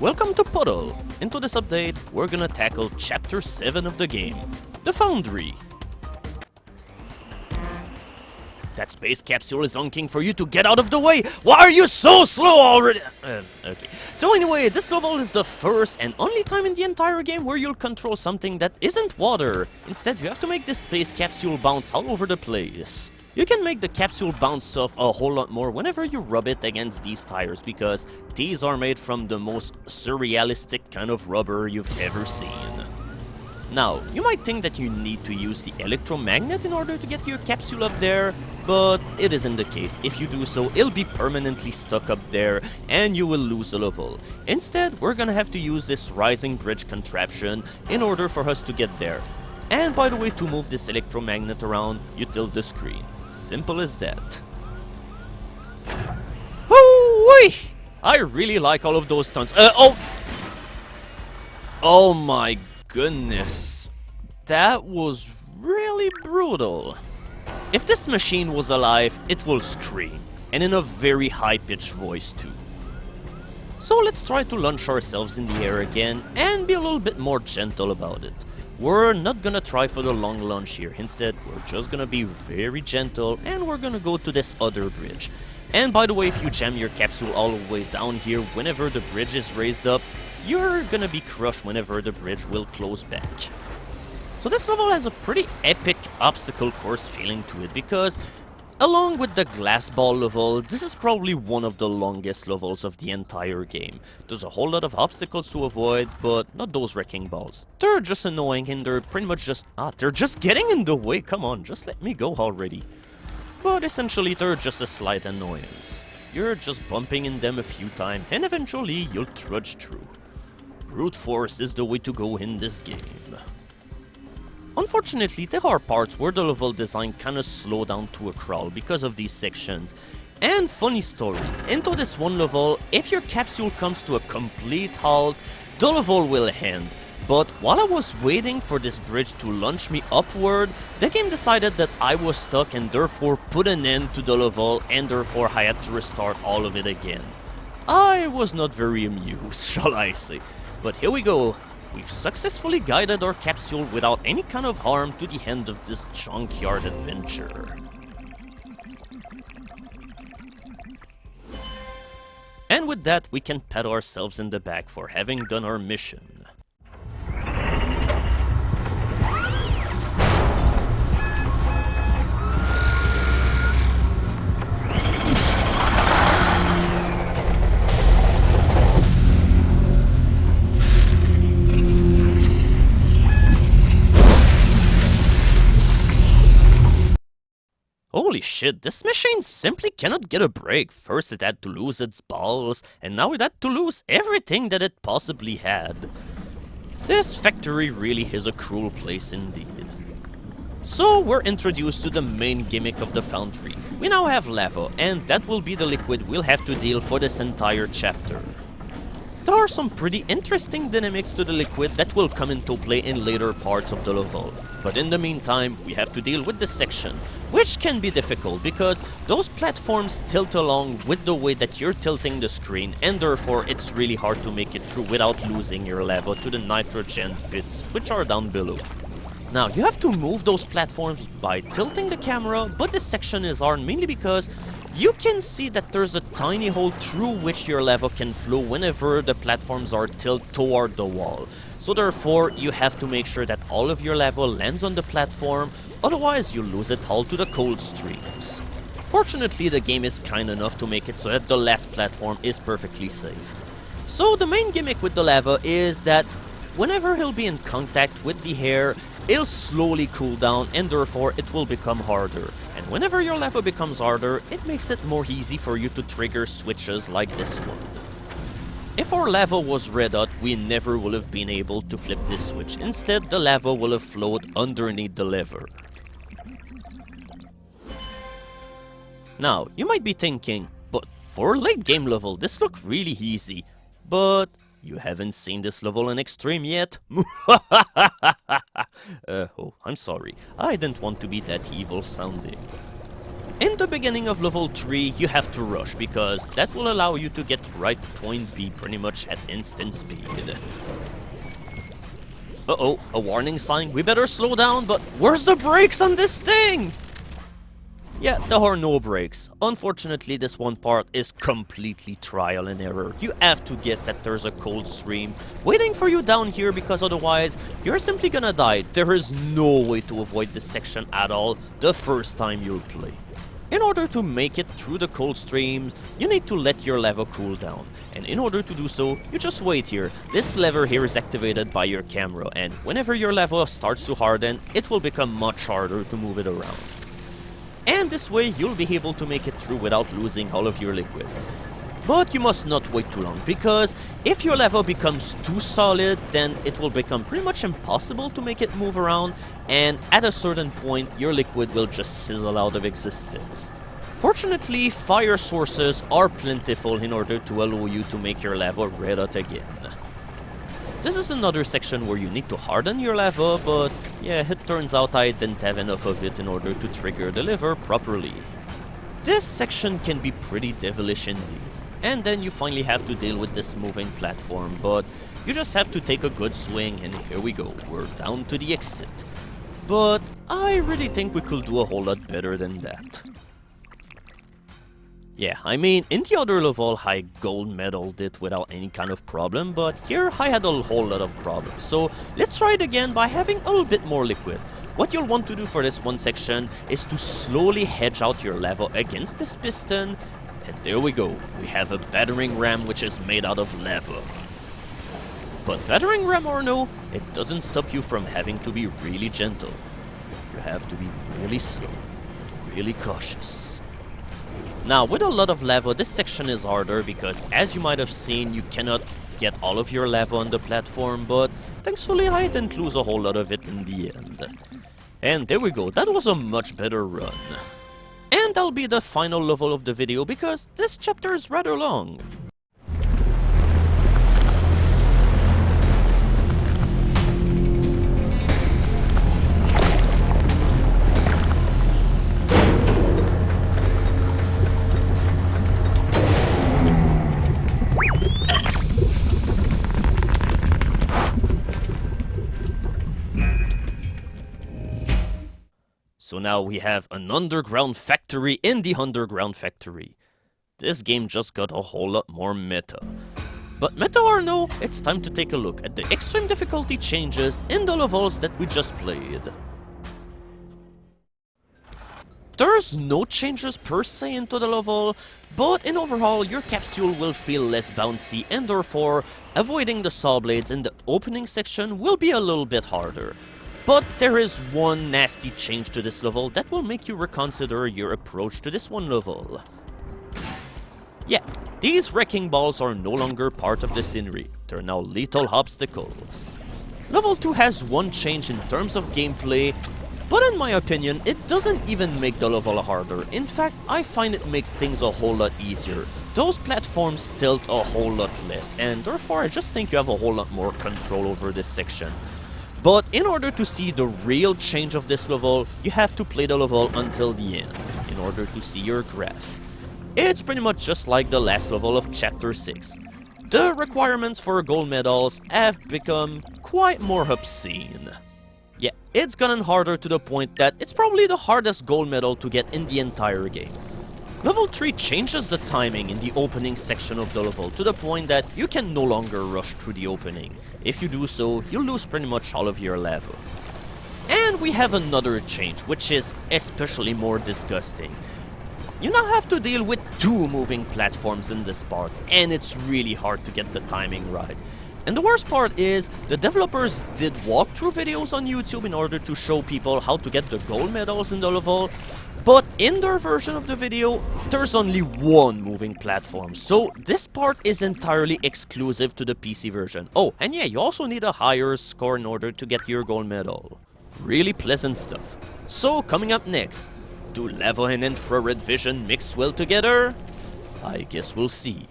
Welcome to Puddle! Into this update, we're gonna tackle Chapter 7 of the game, the Foundry. That space capsule is honking for you to get out of the way! Why are you so slow already? Okay. So anyway, this level is the first and only time in the entire game where you'll control something that isn't water. Instead, you have to make this space capsule bounce all over the place. You can make the capsule bounce off a whole lot more whenever you rub it against these tires, because these are made from the most surrealistic kind of rubber you've ever seen. Now, you might think that you need to use the electromagnet in order to get your capsule up there, but it isn't the case. If you do so, it'll be permanently stuck up there and you will lose the level. Instead, we're gonna have to use this rising bridge contraption in order for us to get there. And by the way, to move this electromagnet around, you tilt the screen. Simple as that. Hoo-wee! I really like all of those stunts. Oh my goodness. That was really brutal. If this machine was alive, it will scream. And in a very high-pitched voice too. So let's try to launch ourselves in the air again and be a little bit more gentle about it. We're not gonna try for the long launch here. Instead, we're just gonna be very gentle and we're gonna go to this other bridge. And by the way, if you jam your capsule all the way down here whenever the bridge is raised up, you're gonna be crushed whenever the bridge will close back. So this level has a pretty epic obstacle course feeling to it, because along with the glass ball level, this is probably one of the longest levels of the entire game. There's a whole lot of obstacles to avoid, but not those wrecking balls. They're just annoying and they're pretty much just... they're just getting in the way, come on, just let me go already. But essentially they're just a slight annoyance. You're just bumping in them a few times and eventually you'll trudge through. Brute force is the way to go in this game. Unfortunately, there are parts where the level design kinda slow down to a crawl because of these sections. And funny story, into this one level, if your capsule comes to a complete halt, the level will end. But while I was waiting for this bridge to launch me upward, the game decided that I was stuck and therefore put an end to the level, and therefore I had to restart all of it again. I was not very amused, shall I say. But here we go. We've successfully guided our capsule without any kind of harm to the end of this junkyard adventure. And with that, we can pat ourselves in the back for having done our mission. Holy shit, this machine simply cannot get a break. First it had to lose its balls, and now it had to lose everything that it possibly had. This factory really is a cruel place indeed. So we're introduced to the main gimmick of the Foundry. We now have lava, and that will be the liquid we'll have to deal for this entire chapter. There are some pretty interesting dynamics to the liquid that will come into play in later parts of the level. But in the meantime, we have to deal with this section, which can be difficult because those platforms tilt along with the way that you're tilting the screen, and therefore it's really hard to make it through without losing your lava to the nitrogen pits, which are down below. Now, you have to move those platforms by tilting the camera, but this section is hard mainly because you can see that there's a tiny hole through which your lava can flow whenever the platforms are tilted toward the wall. So therefore, you have to make sure that all of your lava lands on the platform, otherwise you lose it all to the cold streams. Fortunately, the game is kind enough to make it so that the last platform is perfectly safe. So the main gimmick with the lava is that whenever he'll be in contact with the air, it'll slowly cool down and therefore it will become harder. And whenever your lava becomes harder, it makes it more easy for you to trigger switches like this one. If our lava was red hot, we never would have been able to flip this switch. Instead, the lava will have flowed underneath the lever. Now, you might be thinking, but for a late game level, this looked really easy. But you haven't seen this level in Extreme yet? Oh, I'm sorry. I didn't want to be that evil sounding. In the beginning of level 3, you have to rush, because that will allow you to get right to point B pretty much at instant speed. Uh-oh, a warning sign. We better slow down, but where's the brakes on this thing? Yeah, there are no brakes. Unfortunately, this one part is completely trial and error. You have to guess that there's a cold stream waiting for you down here, because otherwise, you're simply gonna die. There is no way to avoid this section at all the first time you'll play. In order to make it through the cold streams, you need to let your lava cool down. And in order to do so, you just wait here. This lever here is activated by your camera, and whenever your lava starts to harden, it will become much harder to move it around. And this way, you'll be able to make it through without losing all of your liquid. But you must not wait too long, because if your lava becomes too solid, then it will become pretty much impossible to make it move around, and at a certain point, your liquid will just sizzle out of existence. Fortunately, fire sources are plentiful in order to allow you to make your lava red hot again. This is another section where you need to harden your lava, but yeah, it turns out I didn't have enough of it in order to trigger the lever properly. This section can be pretty devilish indeed. And then you finally have to deal with this moving platform, but you just have to take a good swing, and here we go, we're down to the exit. But I really think we could do a whole lot better than that. Yeah, I mean, in the other level, I gold medaled it without any kind of problem, but here I had a whole lot of problems. So let's try it again by having a little bit more liquid. What you'll want to do for this one section is to slowly hedge out your lava against this piston. And there we go, we have a battering ram which is made out of lava. But battering ram or no, it doesn't stop you from having to be really gentle. You have to be really slow, really cautious. Now, with a lot of lava, this section is harder because, as you might have seen, you cannot get all of your lava on the platform, but thankfully I didn't lose a whole lot of it in the end. And there we go, that was a much better run. And that'll be the final level of the video because this chapter is rather long. So now we have an underground factory in the underground factory. This game just got a whole lot more meta. But meta or no, it's time to take a look at the extreme difficulty changes in the levels that we just played. There's no changes per se into the level, but in overall your capsule will feel less bouncy and therefore avoiding the saw blades in the opening section will be a little bit harder. But there is one nasty change to this level that will make you reconsider your approach to this one level. Yeah, these wrecking balls are no longer part of the scenery, they're now lethal obstacles. Level 2 has one change in terms of gameplay, but in my opinion, it doesn't even make the level harder. In fact, I find it makes things a whole lot easier. Those platforms tilt a whole lot less, and therefore I just think you have a whole lot more control over this section. But in order to see the real change of this level, you have to play the level until the end, in order to see your graph. It's pretty much just like the last level of Chapter 6. The requirements for gold medals have become quite more obscene. Yeah, it's gotten harder to the point that it's probably the hardest gold medal to get in the entire game. Level 3 changes the timing in the opening section of the level to the point that you can no longer rush through the opening. If you do so, you'll lose pretty much all of your lava. And we have another change, which is especially more disgusting. You now have to deal with 2 moving platforms in this part, and it's really hard to get the timing right. And the worst part is, the developers did walkthrough videos on YouTube in order to show people how to get the gold medals in the level, but in their version of the video, there's only 1 moving platform, so this part is entirely exclusive to the PC version. Oh, and yeah, you also need a higher score in order to get your gold medal. Really pleasant stuff. So, coming up next, do lava and infrared vision mix well together? I guess we'll see.